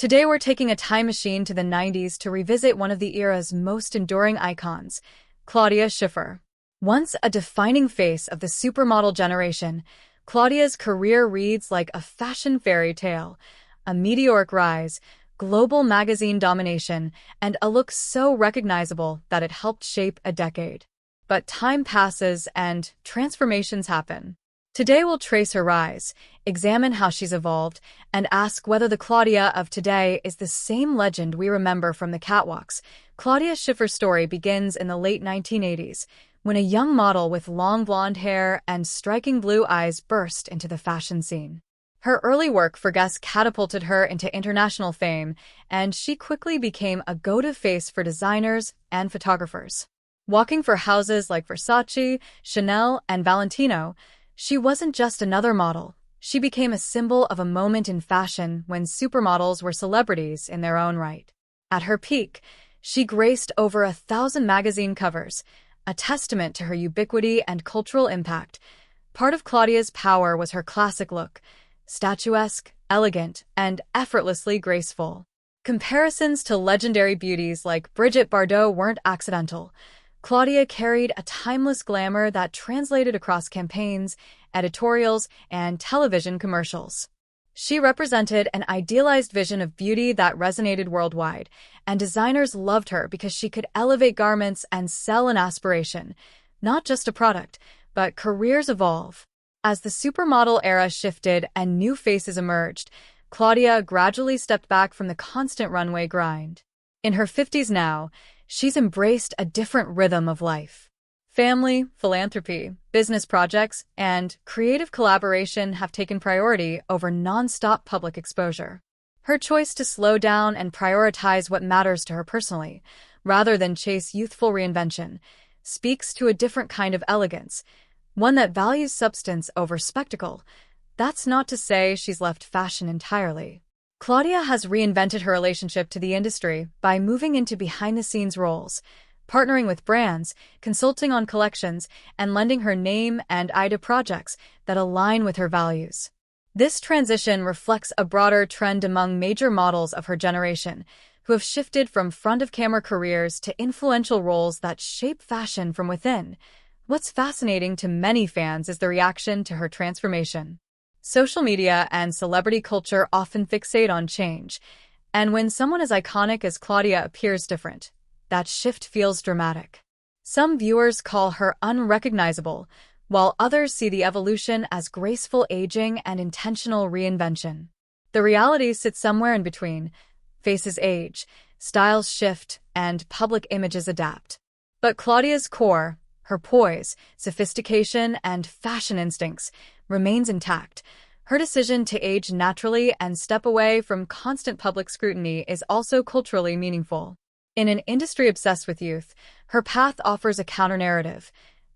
Today we're taking a time machine to the 90s to revisit one of the era's most enduring icons, Claudia Schiffer. Once a defining face of the supermodel generation, Claudia's career reads like a fashion fairy tale, a meteoric rise, global magazine domination, and a look so recognizable that it helped shape a decade. But time passes and transformations happen. Today we'll trace her rise, examine how she's evolved, and ask whether the Claudia of today is the same legend we remember from the catwalks. Claudia Schiffer's story begins in the late 1980s, when a young model with long blonde hair and striking blue eyes burst into the fashion scene. Her early work for Guess catapulted her into international fame, and she quickly became a go-to face for designers and photographers. Walking for houses like Versace, Chanel, and Valentino, she wasn't just another model. She became a symbol of a moment in fashion when supermodels were celebrities in their own right. At her peak, she graced over 1,000 magazine covers, a testament to her ubiquity and cultural impact. Part of Claudia's power was her classic look, statuesque, elegant, and effortlessly graceful. Comparisons to legendary beauties like Brigitte Bardot weren't accidental. Claudia carried a timeless glamour that translated across campaigns, editorials, and television commercials. She represented an idealized vision of beauty that resonated worldwide, and designers loved her because she could elevate garments and sell an aspiration, not just a product, but careers evolve. As the supermodel era shifted and new faces emerged, Claudia gradually stepped back from the constant runway grind. In her 50s now, she's embraced a different rhythm of life. Family, philanthropy, business projects, and creative collaboration have taken priority over non-stop public exposure. Her choice to slow down and prioritize what matters to her personally, rather than chase youthful reinvention, speaks to a different kind of elegance, one that values substance over spectacle. That's not to say she's left fashion entirely. Claudia has reinvented her relationship to the industry by moving into behind-the-scenes roles, partnering with brands, consulting on collections, and lending her name and eye to projects that align with her values. This transition reflects a broader trend among major models of her generation, who have shifted from front-of-camera careers to influential roles that shape fashion from within. What's fascinating to many fans is the reaction to her transformation. Social media and celebrity culture often fixate on change, and when someone as iconic as Claudia appears different, that shift feels dramatic. Some viewers call her unrecognizable, while others see the evolution as graceful aging and intentional reinvention. The reality sits somewhere in between. Faces age, styles shift, and public images adapt. But Claudia's core, her poise, sophistication, and fashion instincts, remains intact. Her decision to age naturally and step away from constant public scrutiny is also culturally meaningful. In an industry obsessed with youth, her path offers a counter-narrative.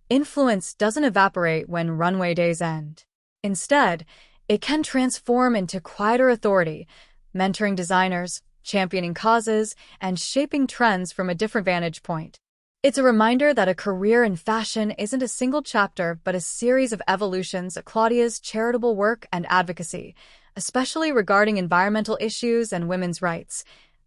Influence doesn't evaporate when runway days end. Instead, it can transform into quieter authority, mentoring designers, championing causes, and shaping trends from a different vantage point. It's a reminder that a career in fashion isn't a single chapter but a series of evolutions of Claudia's charitable work and advocacy, especially regarding environmental issues and women's rights,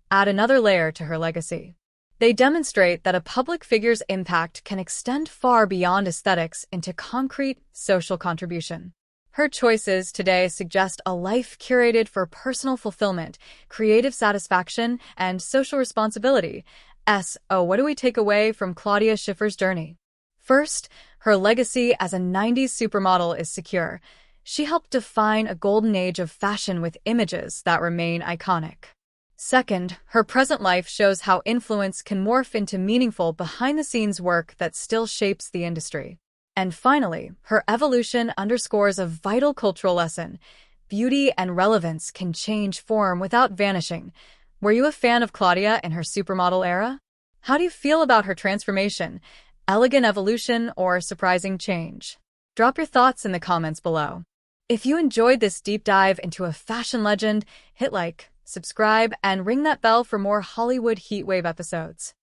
add another layer to her legacy. They demonstrate that a public figure's impact can extend far beyond aesthetics into concrete social contribution. Her choices today suggest a life curated for personal fulfillment, creative satisfaction, and social responsibility. What do we take away from Claudia Schiffer's journey? First, her legacy as a 90s supermodel is secure. She helped define a golden age of fashion with images that remain iconic. Second, her present life shows how influence can morph into meaningful behind-the-scenes work that still shapes the industry. And finally, her evolution underscores a vital cultural lesson. Beauty and relevance can change form without vanishing. Were you a fan of Claudia in her supermodel era? How do you feel about her transformation, elegant evolution, or surprising change? Drop your thoughts in the comments below. If you enjoyed this deep dive into a fashion legend, hit like, subscribe, and ring that bell for more Hollywood Heatwave episodes.